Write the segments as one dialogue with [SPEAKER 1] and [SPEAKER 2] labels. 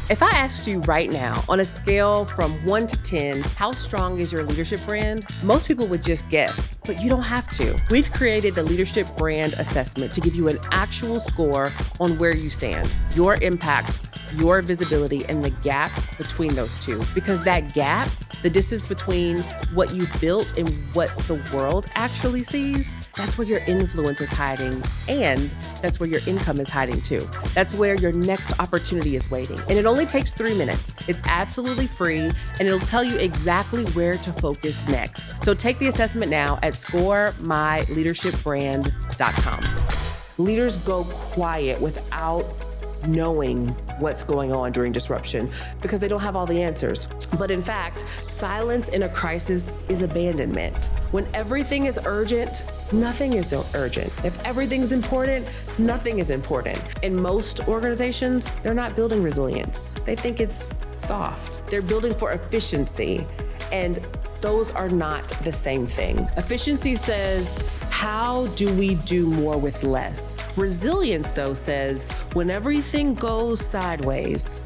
[SPEAKER 1] If I asked you right now, on a scale from 1 to 10, how strong is your leadership brand? Most people would just guess, but you don't have to. We've created the Leadership Brand Assessment to give you an actual score on where you stand, your impact, your visibility, and the gap between those two. Because that gap, the distance between what you've built and what the world actually sees, that's where your influence is hiding, and that's where your income is hiding too. That's where your next opportunity is waiting. And it only takes 3 minutes. It's absolutely free, and it'll tell you exactly where to focus next. So take the assessment now at scoremyleadershipbrand.com. Leaders go quiet without knowing what's going on during disruption because they don't have all the answers. But in fact, silence in a crisis is abandonment. When everything is urgent, nothing is urgent. If everything's important, nothing is important. In most organizations, they're not building resilience. They think it's soft. They're building for efficiency, and those are not the same thing. Efficiency says, how do we do more with less? Resilience, though, says, when everything goes sideways,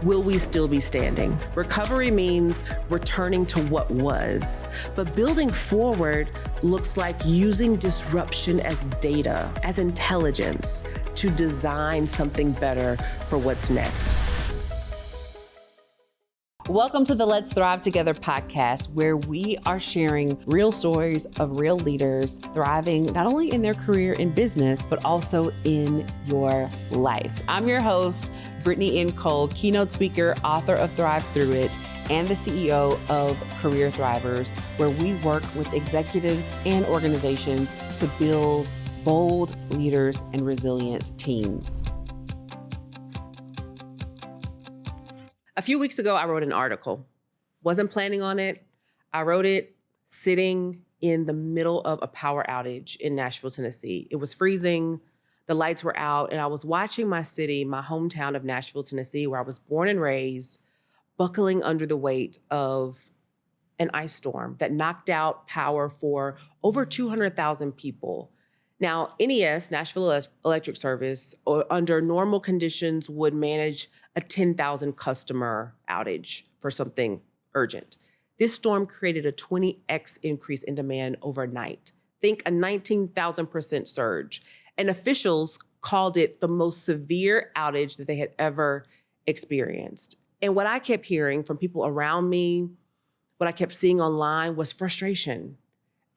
[SPEAKER 1] will we still be standing? Recovery means returning to what was, but building forward looks like using disruption as data, as intelligence, to design something better for what's next. Welcome to the Let's Thrive Together podcast, where we are sharing real stories of real leaders thriving not only in their career in business, but also in your life. I'm your host, Brittany N, keynote speaker, author of Thrive Through It, and the CEO of Career Thrivers, where we work with executives and organizations to build bold leaders and resilient teams. A few weeks ago, I wrote an article. Wasn't planning on it. I wrote it sitting in the middle of a power outage in Nashville, Tennessee. It was freezing, the lights were out, and I was watching my city, my hometown of Nashville, Tennessee, where I was born and raised, buckling under the weight of an ice storm that knocked out power for over 200,000 people. Now, NES, Nashville Electric Service, under normal conditions would manage a 10,000 customer outage for something urgent. This storm created a 20x increase in demand overnight. Think a 19,000% surge. And officials called it the most severe outage that they had ever experienced. And what I kept hearing from people around me, what I kept seeing online was frustration,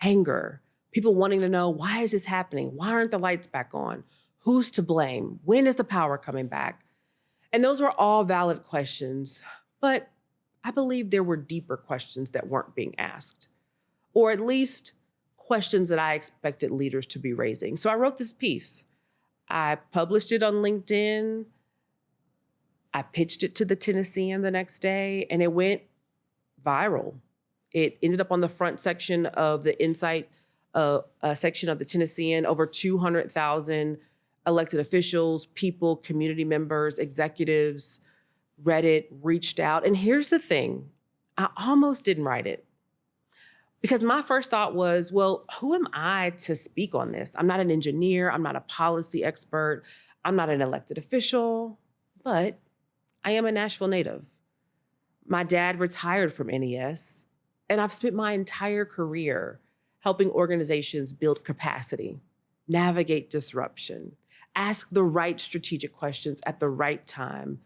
[SPEAKER 1] anger, people wanting to know, why is this happening? Why aren't the lights back on? Who's to blame? When is the power coming back? And those were all valid questions, but I believe there were deeper questions that weren't being asked, or at least questions that I expected leaders to be raising. So I wrote this piece. I published it on LinkedIn. I pitched it to the Tennessean the next day, and it went viral. It ended up on the front section of the Insight section of the Tennessean. Over 200,000 elected officials, people, community members, executives read it, reached out. And here's the thing, I almost didn't write it because my first thought was, well, who am I to speak on this? I'm not an engineer. I'm not a policy expert. I'm not an elected official, but I am a Nashville native. My dad retired from NES, and I've spent my entire career helping organizations build capacity, navigate disruption, ask the right strategic questions at the right time,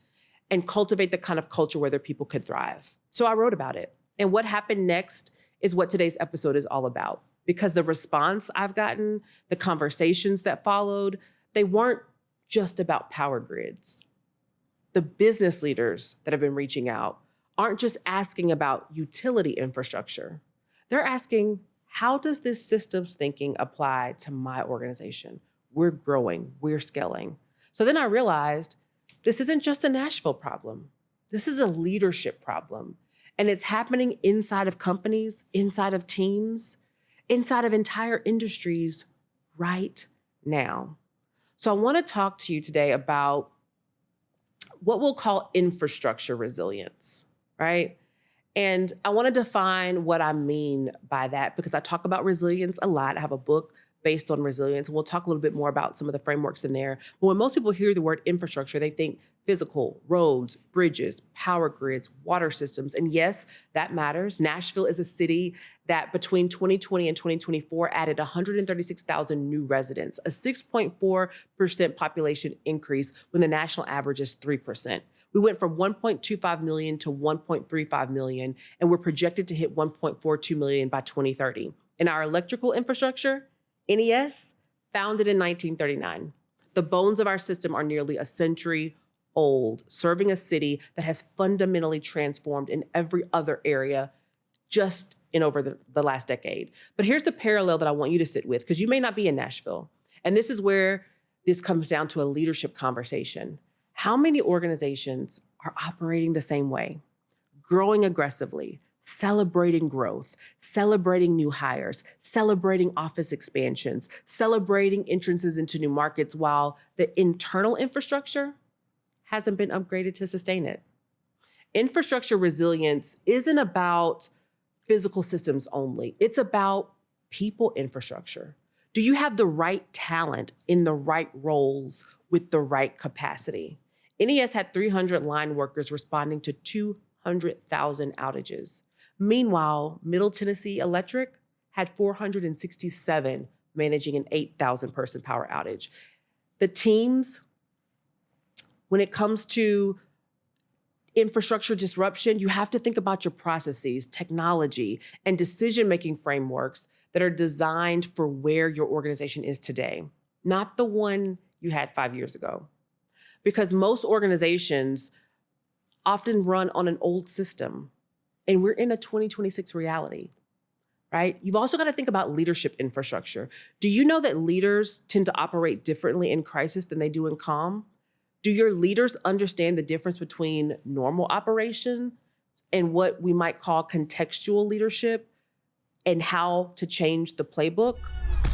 [SPEAKER 1] and cultivate the kind of culture where their people could thrive. So I wrote about it. And what happened next is what today's episode is all about. Because the response I've gotten, the conversations that followed, they weren't just about power grids. The business leaders that have been reaching out aren't just asking about utility infrastructure. They're asking, how does this systems thinking apply to my organization? We're growing, we're scaling. So then I realized this isn't just a Nashville problem. This is a leadership problem. And it's happening inside of companies, inside of teams, inside of entire industries right now. So I want to talk to you today about what we'll call infrastructure resilience, right? And I want to define what I mean by that because I talk about resilience a lot. I have a book based on resilience. We'll talk a little bit more about some of the frameworks in there. But when most people hear the word infrastructure, they think physical, roads, bridges, power grids, water systems. And yes, that matters. Nashville is a city that between 2020 and 2024 added 136,000 new residents, a 6.4% population increase when the national average is 3%. We went from 1.25 million to 1.35 million, and we're projected to hit 1.42 million by 2030. And our electrical infrastructure, NES, founded in 1939. The bones of our system are nearly a century old, serving a city that has fundamentally transformed in every other area just in over the last decade. But here's the parallel that I want you to sit with, because you may not be in Nashville. And this is where this comes down to a leadership conversation. How many organizations are operating the same way, growing aggressively, celebrating growth, celebrating new hires, celebrating office expansions, celebrating entrances into new markets, while the internal infrastructure hasn't been upgraded to sustain it? Infrastructure resilience isn't about physical systems only. It's about people infrastructure. Do you have the right talent in the right roles with the right capacity? NES had 300 line workers responding to 200,000 outages. Meanwhile, Middle Tennessee Electric had 467 managing an 8,000 person power outage. The teams, when it comes to infrastructure disruption, you have to think about your processes, technology, and decision-making frameworks that are designed for where your organization is today, not the one you had 5 years ago. Because most organizations often run on an old system, and we're in a 2026 reality, right? You've also got to think about leadership infrastructure. Do you know that leaders tend to operate differently in crisis than they do in calm? Do your leaders understand the difference between normal operation and what we might call contextual leadership, and how to change the playbook?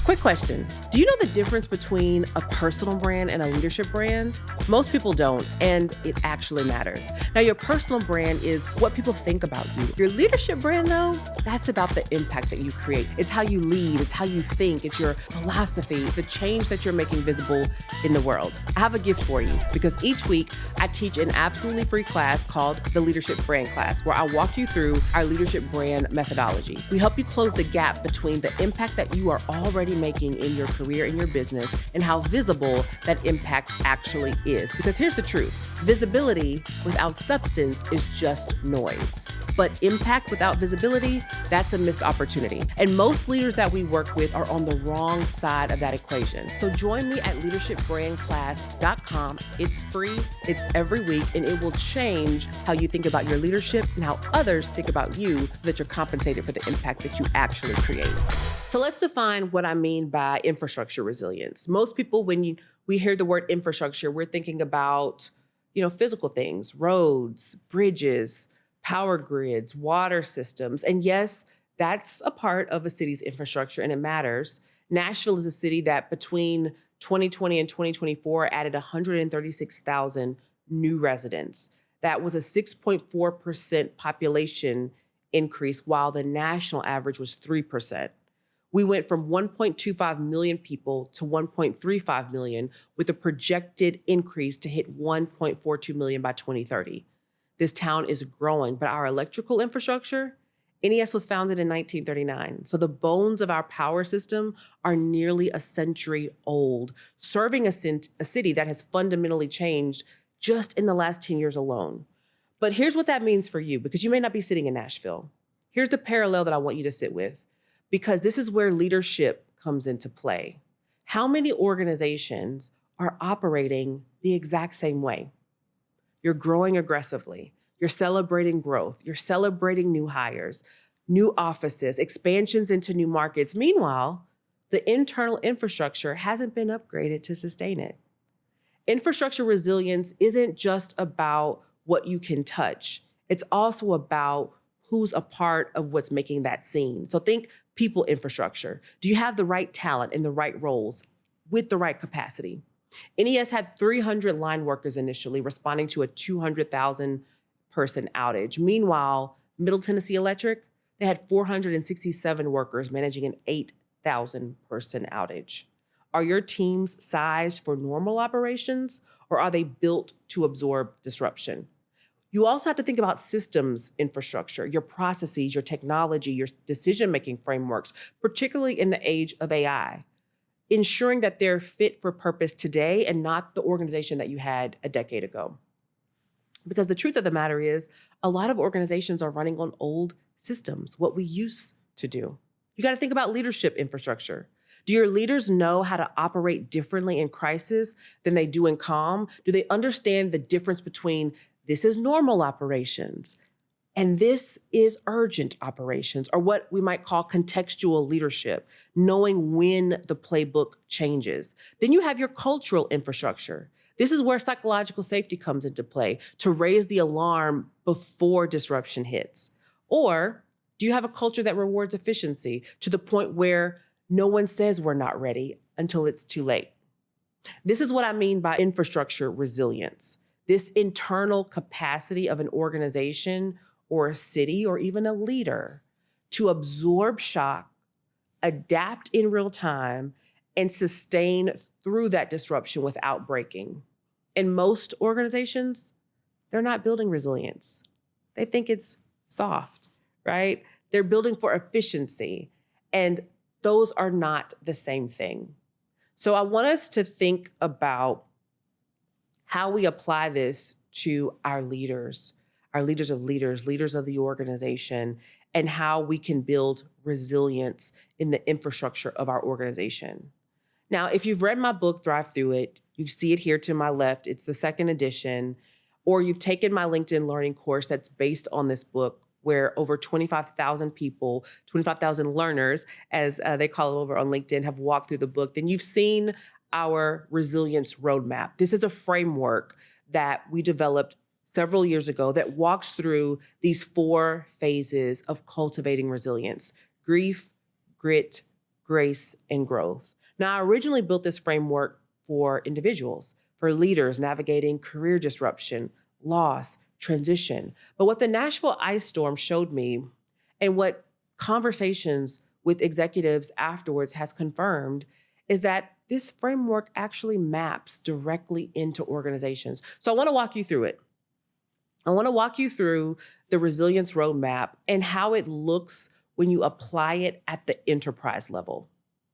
[SPEAKER 1] Quick question. Do you know the difference between a personal brand and a leadership brand? Most people don't, and it actually matters. Now, your personal brand is what people think about you. Your leadership brand, though, that's about the impact that you create. It's how you lead, it's how you think, it's your philosophy, the change that you're making visible in the world. I have a gift for you, because each week I teach an absolutely free class called the Leadership Brand Class, where I walk you through our leadership brand methodology. We help you close the gap between the impact that you are already making in your career, in your business, and how visible that impact actually is. Because here's the truth. Visibility without substance is just noise. But impact without visibility, that's a missed opportunity. And most leaders that we work with are on the wrong side of that equation. So join me at leadershipbrandclass.com. It's free, it's every week, and it will change how you think about your leadership and how others think about you, so that you're compensated for the impact that you actually create. So let's define what I mean by infrastructure resilience. Most people, when we hear the word infrastructure, we're thinking about, physical things, roads, bridges, power grids, water systems. And yes, that's a part of a city's infrastructure, and it matters. Nashville is a city that between 2020 and 2024 added 136,000 new residents. That was a 6.4% population increase, while the national average was 3%. We went from 1.25 million people to 1.35 million, with a projected increase to hit 1.42 million by 2030. This town is growing, but our electrical infrastructure, NES was founded in 1939. So the bones of our power system are nearly a century old, serving a city that has fundamentally changed just in the last 10 years alone. But here's what that means for you, because you may not be sitting in Nashville. Here's the parallel that I want you to sit with, because this is where leadership comes into play. How many organizations are operating the exact same way? You're growing aggressively. You're celebrating growth. You're celebrating new hires, new offices, expansions into new markets. Meanwhile, the internal infrastructure hasn't been upgraded to sustain it. Infrastructure resilience isn't just about what you can touch. It's also about who's a part of what's making that scene. So think people infrastructure. Do you have the right talent in the right roles with the right capacity? NES had 300 line workers initially, responding to a 200,000 person outage. Meanwhile, Middle Tennessee Electric, they had 467 workers managing an 25,000 person outage. Are your teams sized for normal operations, or are they built to absorb disruption? You also have to think about systems infrastructure, your processes, your technology, your decision-making frameworks, particularly in the age of AI, ensuring that they're fit for purpose today and not the organization that you had a decade ago. Because the truth of the matter is, a lot of organizations are running on old systems, what we used to do. You got to think about leadership infrastructure. Do your leaders know how to operate differently in crisis than they do in calm? Do they understand the difference between this is normal operations and this is urgent operations, or what we might call contextual leadership, knowing when the playbook changes? Then you have your cultural infrastructure. This is where psychological safety comes into play, to raise the alarm before disruption hits. Or do you have a culture that rewards efficiency to the point where no one says we're not ready until it's too late? This is what I mean by infrastructure resilience. This internal capacity of an organization or a city or even a leader to absorb shock, adapt in real time, and sustain through that disruption without breaking. In most organizations, they're not building resilience. They think it's soft, right? They're building for efficiency, and those are not the same thing. So I want us to think about how we apply this to our leaders of leaders, leaders of the organization, and how we can build resilience in the infrastructure of our organization. Now, if you've read my book, Thrive Through It, you see it here to my left. It's the second edition. Or you've taken my LinkedIn learning course that's based on this book, where over 25,000 people, 25,000 learners, as they call it over on LinkedIn, have walked through the book. Then you've seen our resilience roadmap. This is a framework that we developed several years ago that walks through these 4 phases of cultivating resilience: grief, grit, grace, and growth. Now, I originally built this framework for individuals, for leaders navigating career disruption, loss, transition. But what the Nashville ice storm showed me, and what conversations with executives afterwards has confirmed, is that this framework actually maps directly into organizations. So I want to walk you through it. I want to walk you through the resilience roadmap and how it looks when you apply it at the enterprise level,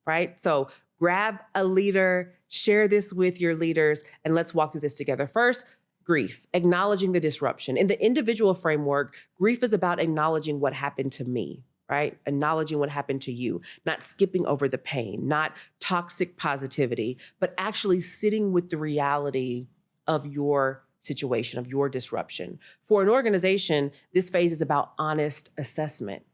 [SPEAKER 1] right? So grab a leader, share this with your leaders, and let's walk through this together. First, grief, acknowledging the disruption. In the individual framework, grief is about acknowledging what happened to me, right? Acknowledging what happened to you, not skipping over the pain, not toxic positivity, but actually sitting with the reality of your situation, of your disruption. For an organization, this phase is about honest assessment.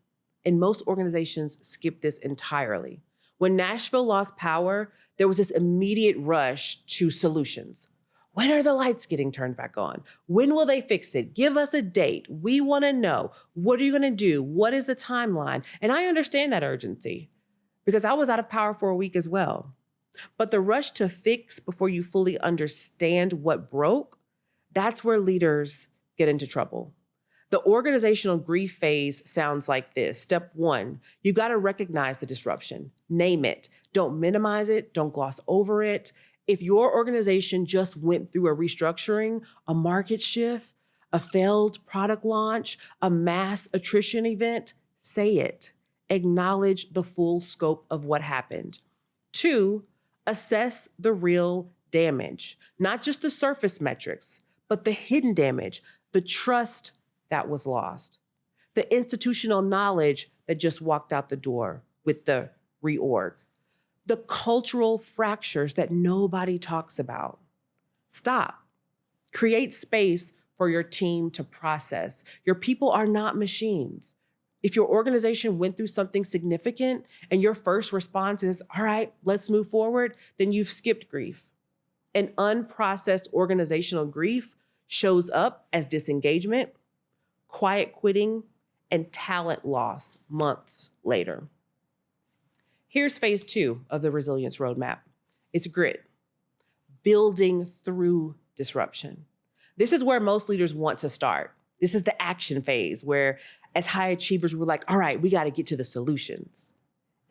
[SPEAKER 1] And most organizations skip this entirely. When Nashville lost power, there was this immediate rush to solutions. When are the lights getting turned back on? When will they fix it? Give us a date. We want to know. What are you going to do? What is the timeline? And I understand that urgency because I was out of power for a week as well. But the rush to fix before you fully understand what broke, that's where leaders get into trouble. The organizational grief phase sounds like this. Step 1, you've got to recognize the disruption. Name it. Don't minimize it. Don't gloss over it. If your organization just went through a restructuring, a market shift, a failed product launch, a mass attrition event, say it. Acknowledge the full scope of what happened. 2, assess the real damage, not just the surface metrics, but the hidden damage, the trust that was lost, the institutional knowledge that just walked out the door with the reorg, the cultural fractures that nobody talks about. Stop. Create space for your team to process. Your people are not machines. If your organization went through something significant and your first response is, all right, let's move forward, then you've skipped grief. An unprocessed organizational grief shows up as disengagement, quiet quitting, and talent loss months later. Here's phase 2 of the resilience roadmap. It's grit, building through disruption. This is where most leaders want to start. This is the action phase where, as high achievers, we're like, all right, we got to get to the solutions.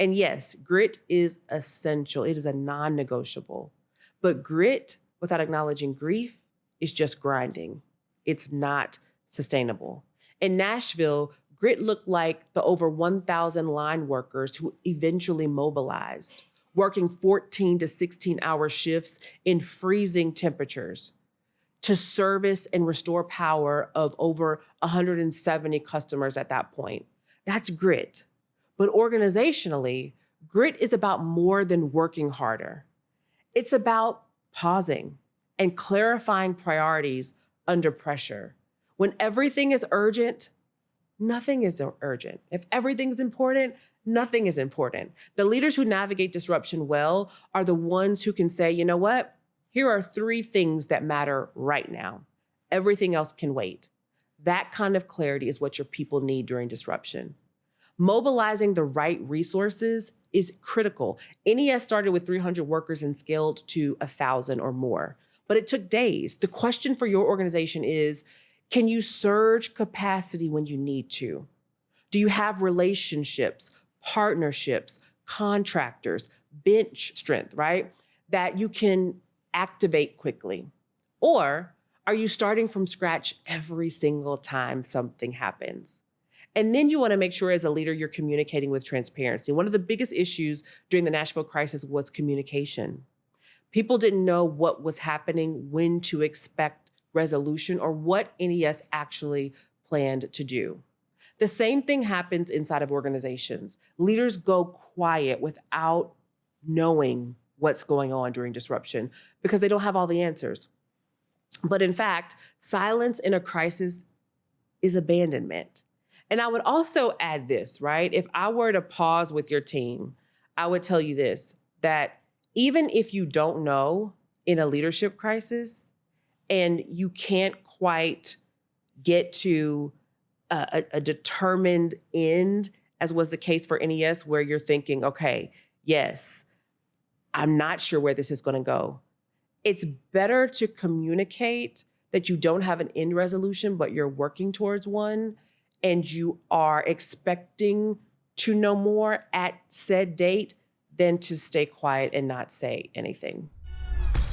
[SPEAKER 1] And yes, grit is essential. It is a non-negotiable. But grit without acknowledging grief is just grinding. It's not sustainable. In Nashville, grit looked like the over 1,000 line workers who eventually mobilized, working 14 to 16-hour shifts in freezing temperatures to service and restore power of over 170 customers at that point. That's grit. But organizationally, grit is about more than working harder. It's about pausing and clarifying priorities under pressure. When everything is urgent, nothing is urgent. If everything's important, nothing is important. The leaders who navigate disruption well are the ones who can say, you know what? Here are 3 things that matter right now. Everything else can wait. That kind of clarity is what your people need during disruption. Mobilizing the right resources is critical. NES started with 300 workers and scaled to 1,000 or more, but it took days. The question for your organization is, can you surge capacity when you need to? Do you have relationships, partnerships, contractors, bench strength, right? That you can activate quickly? Or are you starting from scratch every single time something happens? And then you want to make sure as a leader, you're communicating with transparency. One of the biggest issues during the Nashville crisis was communication. People didn't know what was happening, when to expect resolution, or what NES actually planned to do. The same thing happens inside of organizations. Leaders go quiet without knowing what's going on during disruption because they don't have all the answers. But in fact, silence in a crisis is abandonment. And I would also add this, right? If I were to pause with your team, I would tell you this, that even if you don't know in a leadership crisis and you can't quite get to a determined end, as was the case for NES, where you're thinking, okay, yes, I'm not sure where this is going to go. It's better to communicate that you don't have an end resolution, but you're working towards one, and you are expecting to know more at said date than to stay quiet and not say anything.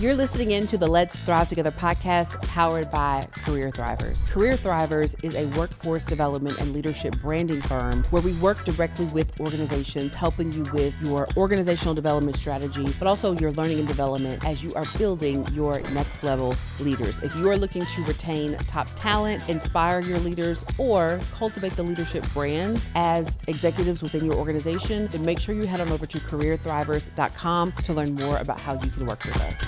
[SPEAKER 2] You're listening in to the Let's Thrive Together podcast powered by Career Thrivers. Career Thrivers is a workforce development and leadership branding firm where we work directly with organizations, helping you with your organizational development strategy, but also your learning and development as you are building your next level leaders. If you are looking to retain top talent, inspire your leaders, or cultivate the leadership brands as executives within your organization, then make sure you head on over to careerthrivers.com to learn more about how you can work with us.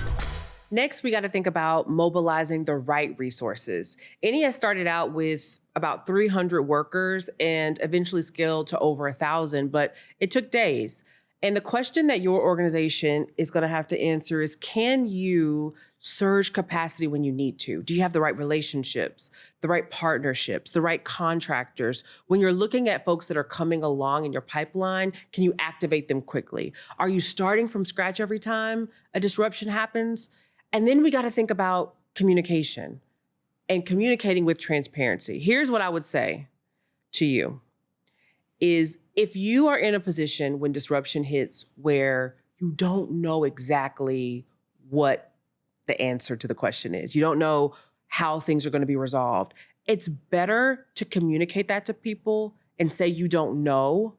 [SPEAKER 1] Next, we got to think about mobilizing the right resources. NES started out with about 300 workers and eventually scaled to over 1,000, but it took days. And the question that your organization is going to have to answer is, can you surge capacity when you need to? Do you have the right relationships, the right partnerships, the right contractors? When you're looking at folks that are coming along in your pipeline, can you activate them quickly? Are you starting from scratch every time a disruption happens? And then we got to think about communication and communicating with transparency. Here's what I would say to you is, if you are in a position when disruption hits where you don't know exactly what the answer to the question is, you don't know how things are going to be resolved, it's better to communicate that to people and say you don't know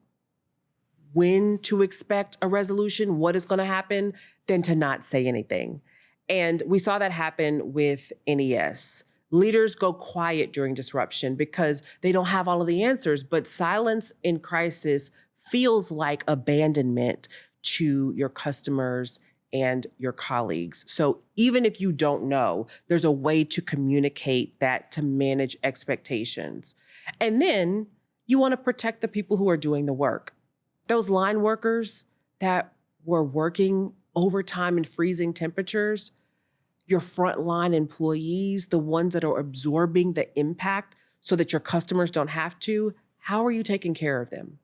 [SPEAKER 1] when to expect a resolution, what is going to happen, than to not say anything. And we saw that happen with NES. Leaders go quiet during disruption because they don't have all of the answers, but silence in crisis feels like abandonment to your customers and your colleagues. So even if you don't know, there's a way to communicate that to manage expectations. And then you want to protect the people who are doing the work. Those line workers that were working overtime in freezing temperatures, your frontline employees, the ones that are absorbing the impact so that your customers don't have to, how are you taking care of them?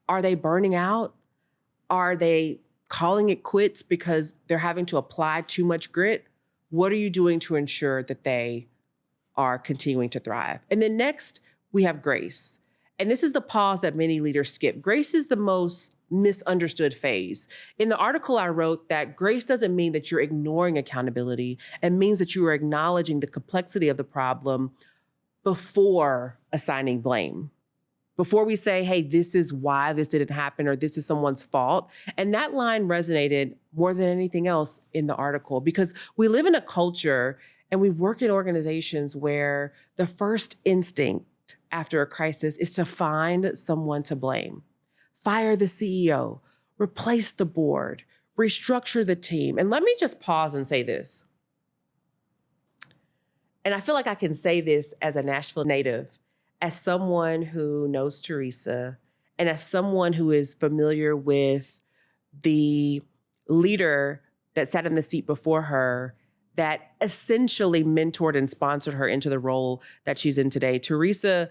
[SPEAKER 1] Are they burning out? Are they calling it quits because they're having to apply too much grit? What are you doing to ensure that they are continuing to thrive? And then next, we have grace. And this is the pause that many leaders skip. Grace is the most misunderstood phase. In the article, I wrote that grace doesn't mean that you're ignoring accountability. It means that you are acknowledging the complexity of the problem before assigning blame. Before we say, hey, this is why this didn't happen, or this is someone's fault. And that line resonated more than anything else in the article, because we live in a culture and we work in organizations where the first instinct after a crisis is to find someone to blame. Fire the CEO, replace the board, restructure the team. And let me just pause and say this. And I feel like I can say this as a Nashville native, as someone who knows Teresa, and as someone who is familiar with the leader that sat in the seat before her that essentially mentored and sponsored her into the role that she's in today. Teresa,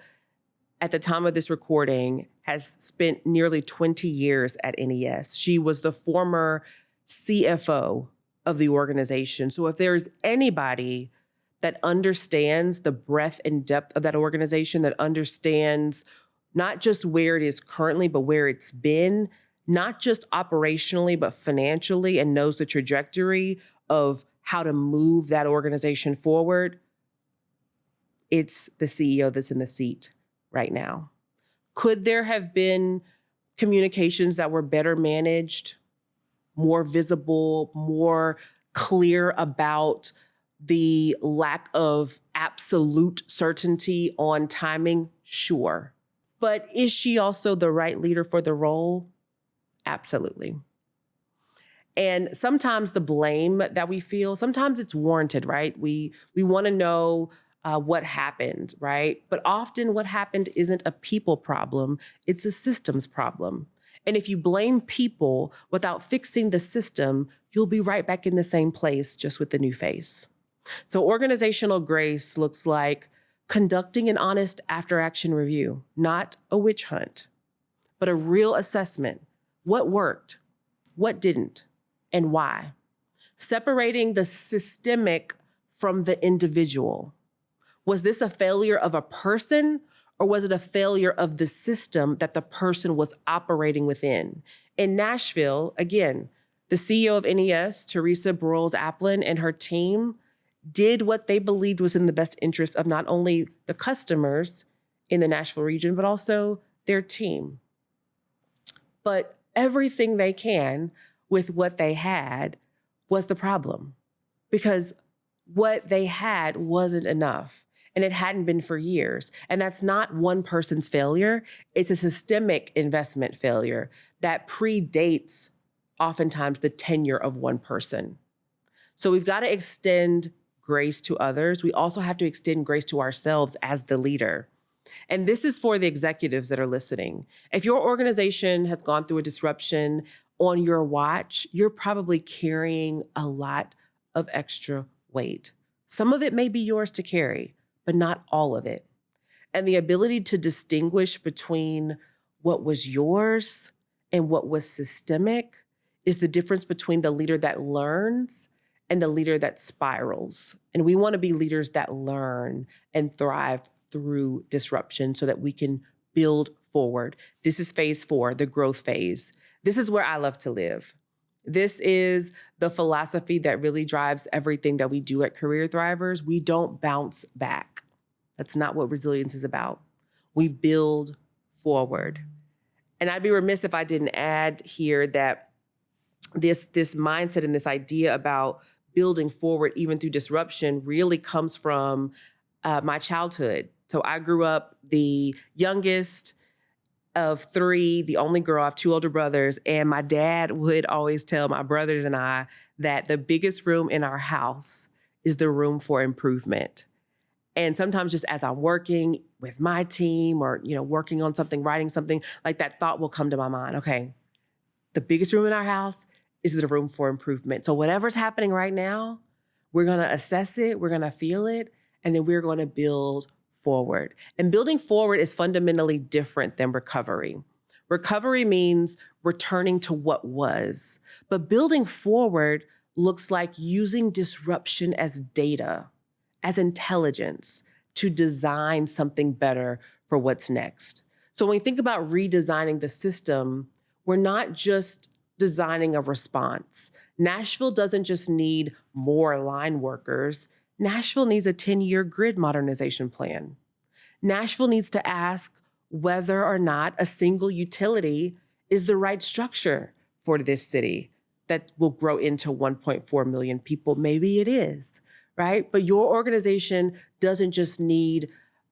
[SPEAKER 1] at the time of this recording, has spent nearly 20 years at NES. She was the former CFO of the organization. So if there's anybody that understands the breadth and depth of that organization, that understands not just where it is currently, but where it's been, not just operationally, but financially, and knows the trajectory of how to move that organization forward, it's the CEO that's in the seat right now. Could there have been communications that were better managed, more visible, more clear about the lack of absolute certainty on timing? Sure. But is she also the right leader for the role? Absolutely. And sometimes the blame that we feel, sometimes it's warranted, right? We want to know what happened, right? But often what happened isn't a people problem, it's a systems problem. And if you blame people without fixing the system, you'll be right back in the same place, just with the new face. So organizational grace looks like conducting an honest after-action review, not a witch hunt, but a real assessment. What worked? What didn't? And why? Separating the systemic from the individual. Was this a failure of a person, or was it a failure of the system that the person was operating within? In Nashville, again, the CEO of NES, Teresa Broyles-Applin, and her team did what they believed was in the best interest of not only the customers in the Nashville region, but also their team. But everything they can with what they had was the problem, because what they had wasn't enough, and it hadn't been for years. And that's not one person's failure. It's a systemic investment failure that predates oftentimes the tenure of one person. So we've got to extend grace to others. We also have to extend grace to ourselves as the leader. And this is for the executives that are listening. If your organization has gone through a disruption on your watch, you're probably carrying a lot of extra weight. Some of it may be yours to carry, but not all of it. And the ability to distinguish between what was yours and what was systemic is the difference between the leader that learns and the leader that spirals. And we want to be leaders that learn and thrive through disruption so that we can build forward. This is phase 4, the growth phase. This is where I love to live. This is the philosophy that really drives everything that we do at Career Thrivers. We don't bounce back. That's not what resilience is about. We build forward. And I'd be remiss if I didn't add here that this mindset and this idea about building forward even through disruption really comes from my childhood. So I grew up the youngest of 3, the only girl. I have 2 older brothers. And my dad would always tell my brothers and I that the biggest room in our house is the room for improvement. And sometimes just as I'm working with my team or, working on something, writing something, like that thought will come to my mind. Okay, the biggest room in our house is the room for improvement. So whatever's happening right now, we're going to assess it, we're going to feel it, and then we're going to build forward. And building forward is fundamentally different than recovery. Recovery means returning to what was, but building forward looks like using disruption as data, as intelligence to design something better for what's next. So when we think about redesigning the system, we're not just designing a response. Nashville doesn't just need more line workers. Nashville needs a 10-year grid modernization plan. Nashville needs to ask whether or not a single utility is the right structure for this city that will grow into 1.4 million people. Maybe it is, right? But your organization doesn't just need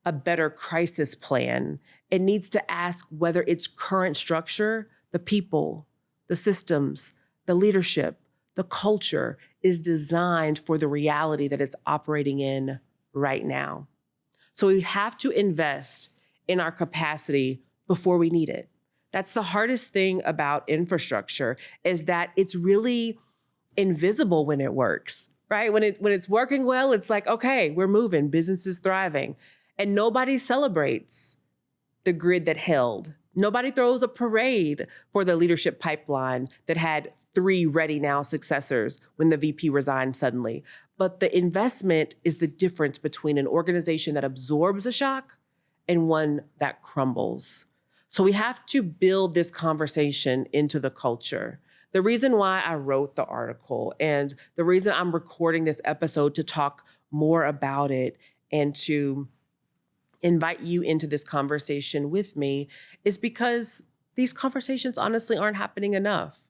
[SPEAKER 1] a better crisis plan. It needs to ask whether its current structure, the people, the systems, the leadership, the culture is designed for the reality that it's operating in right now. So we have to invest in our capacity before we need it. That's the hardest thing about infrastructure, is that it's really invisible when it works, right? When it's working well, it's like, okay, we're moving, business is thriving. And nobody celebrates the grid that held. Nobody throws a parade for the leadership pipeline that had 3 ready now successors when the VP resigned suddenly. But the investment is the difference between an organization that absorbs a shock and one that crumbles. So we have to build this conversation into the culture. The reason why I wrote the article and the reason I'm recording this episode to talk more about it and to invite you into this conversation with me is because these conversations honestly aren't happening enough,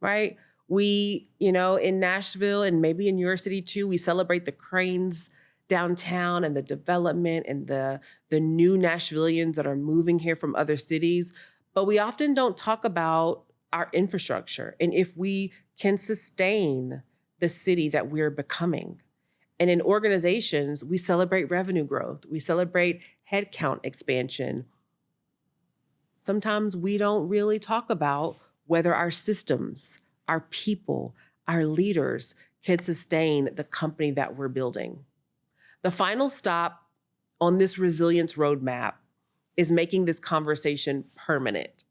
[SPEAKER 1] right? We, in Nashville and maybe in your city too, we celebrate the cranes downtown and the development and the new Nashvillians that are moving here from other cities. But we often don't talk about our infrastructure and if we can sustain the city that we're becoming. And in organizations, we celebrate revenue growth. We celebrate headcount expansion. Sometimes we don't really talk about whether our systems, our people, our leaders can sustain the company that we're building. The final stop on this resilience roadmap is making this conversation permanent,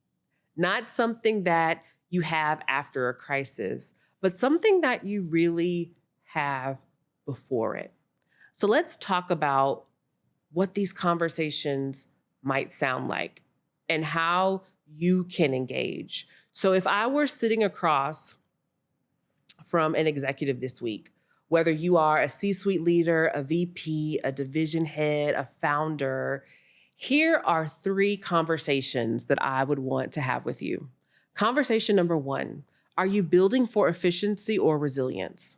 [SPEAKER 1] not something that you have after a crisis, but something that you really have before it. So let's talk about what these conversations might sound like and how you can engage. So if I were sitting across from an executive this week, whether you are a C-suite leader, a VP, a division head, a founder, here are 3 conversations that I would want to have with you. Conversation number 1, are you building for efficiency or resilience?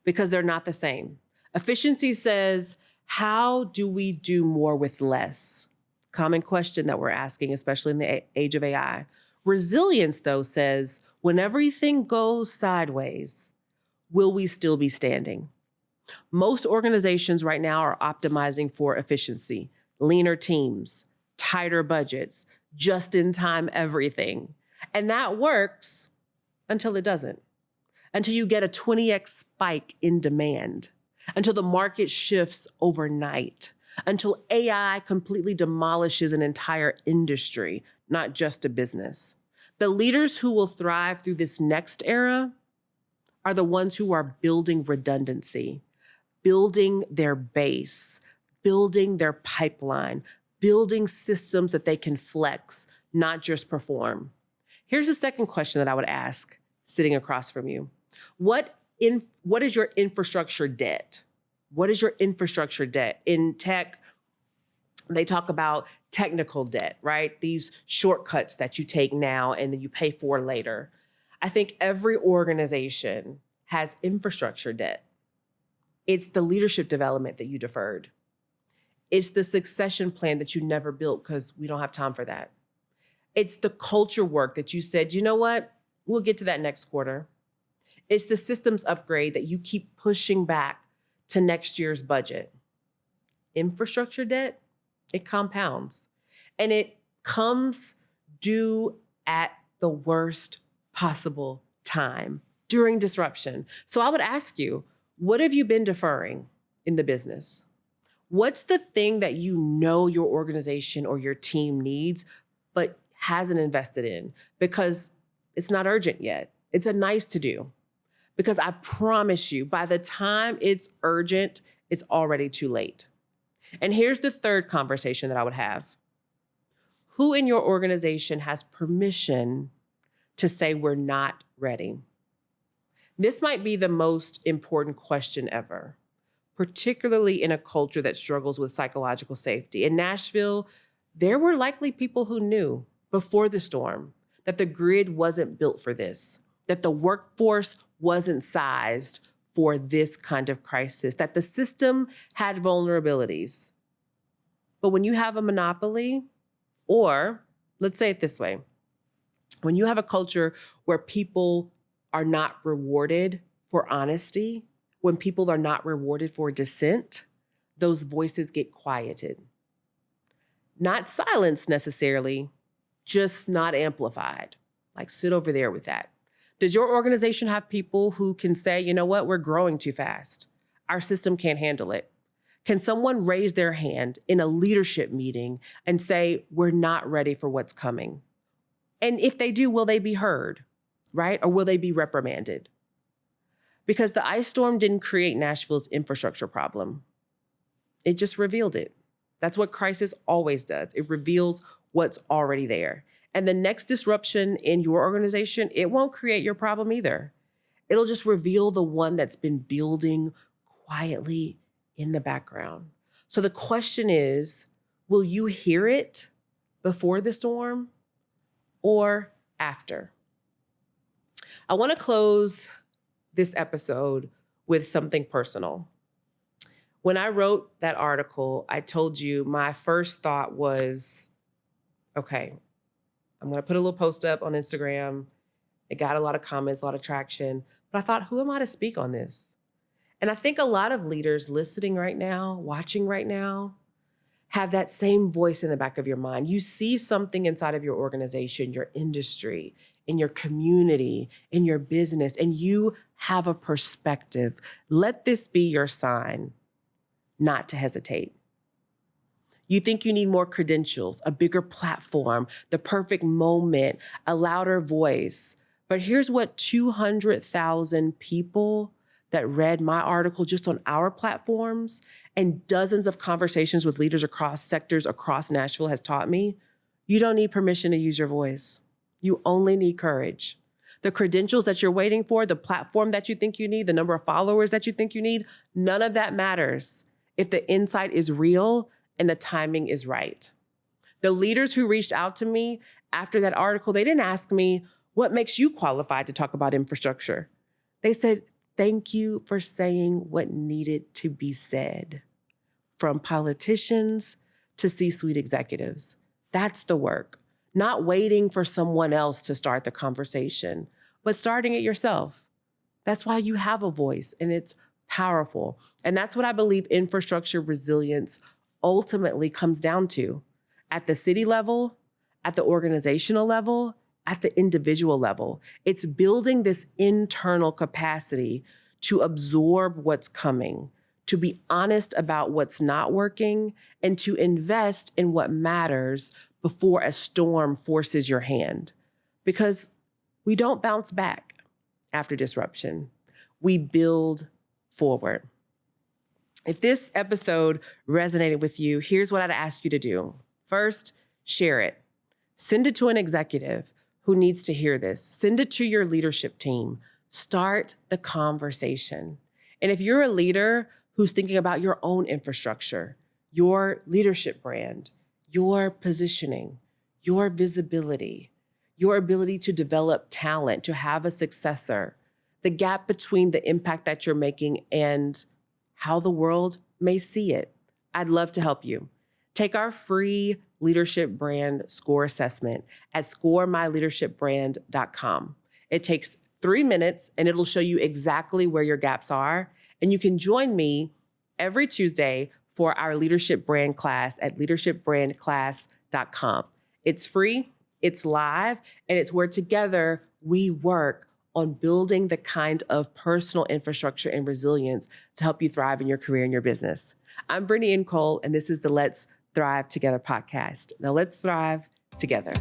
[SPEAKER 1] Because they're not the same. Efficiency says, how do we do more with less? Common question that we're asking, especially in the age of AI. Resilience, though, says, when everything goes sideways, will we still be standing? Most organizations right now are optimizing for efficiency, leaner teams, tighter budgets, just-in-time everything. And that works until it doesn't. Until you get a 20x spike in demand, until the market shifts overnight, until AI completely demolishes an entire industry, not just a business. The leaders who will thrive through this next era are the ones who are building redundancy, building their base, building their pipeline, building systems that they can flex, not just perform. Here's a second question that I would ask sitting across from you. What is your infrastructure debt? What is your infrastructure debt? In tech, they talk about technical debt, right? These shortcuts that you take now and then you pay for later. I think every organization has infrastructure debt. It's the leadership development that you deferred. It's the succession plan that you never built because we don't have time for that. It's the culture work that you said, you know what? We'll get to that next quarter. It's the systems upgrade that you keep pushing back to next year's budget. Infrastructure debt, it compounds. And it comes due at the worst possible time during disruption. So I would ask you, what have you been deferring in the business? What's the thing that you know your organization or your team needs, but hasn't invested in because it's not urgent yet? It's a nice to do. Because I promise you, by the time it's urgent, it's already too late. And here's the third conversation that I would have. Who in your organization has permission to say we're not ready? This might be the most important question ever, particularly in a culture that struggles with psychological safety. In Nashville, there were likely people who knew before the storm that the grid wasn't built for this, that the workforce wasn't sized for this kind of crisis, that the system had vulnerabilities. But when you have a monopoly, or let's say it this way, when you have a culture where people are not rewarded for honesty, when people are not rewarded for dissent, those voices get quieted. Not silenced necessarily, just not amplified. Like, sit over there with that. Does your organization have people who can say, you know what, we're growing too fast. Our system can't handle it. Can someone raise their hand in a leadership meeting and say, we're not ready for what's coming? And if they do, will they be heard, right? Or will they be reprimanded? Because the ice storm didn't create Nashville's infrastructure problem. It just revealed it. That's what crisis always does. It reveals what's already there. And the next disruption in your organization, it won't create your problem either. It'll just reveal the one that's been building quietly in the background. So the question is, will you hear it before the storm or after? I want to close this episode with something personal. When I wrote that article, I told you my first thought was, okay, I'm going to put a little post up on Instagram. It got a lot of comments, a lot of traction. But I thought, who am I to speak on this? And I think a lot of leaders listening right now, watching right now, have that same voice in the back of your mind. You see something inside of your organization, your industry, in your community, in your business, and you have a perspective. Let this be your sign not to hesitate. You think you need more credentials, a bigger platform, the perfect moment, a louder voice. But here's what 200,000 people that read my article just on our platforms and dozens of conversations with leaders across sectors across Nashville has taught me. You don't need permission to use your voice. You only need courage. The credentials that you're waiting for, the platform that you think you need, the number of followers that you think you need, none of that matters if the insight is real and the timing is right. The leaders who reached out to me after that article, they didn't ask me, what makes you qualified to talk about infrastructure? They said, thank you for saying what needed to be said, from politicians to C-suite executives. That's the work. Not waiting for someone else to start the conversation, but starting it yourself. That's why you have a voice, and it's powerful. And that's what I believe infrastructure resilience ultimately comes down to. At the city level, at the organizational level, at the individual level. It's building this internal capacity to absorb what's coming, to be honest about what's not working, and to invest in what matters before a storm forces your hand. Because we don't bounce back after disruption. We build forward. If this episode resonated with you, here's what I'd ask you to do. First, share it. Send it to an executive who needs to hear this. Send it to your leadership team. Start the conversation. And if you're a leader who's thinking about your own infrastructure, your leadership brand, your positioning, your visibility, your ability to develop talent, to have a successor, the gap between the impact that you're making and how the world may see it, I'd love to help you. Take our free leadership brand score assessment at scoremyleadershipbrand.com. It takes 3 minutes and it'll show you exactly where your gaps are. And you can join me every Tuesday for our leadership brand class at leadershipbrandclass.com. It's free, it's live, and it's where together we work on building the kind of personal infrastructure and resilience to help you thrive in your career and your business. I'm Brittany N, and this is the Let's Thrive Together podcast. Now let's thrive together.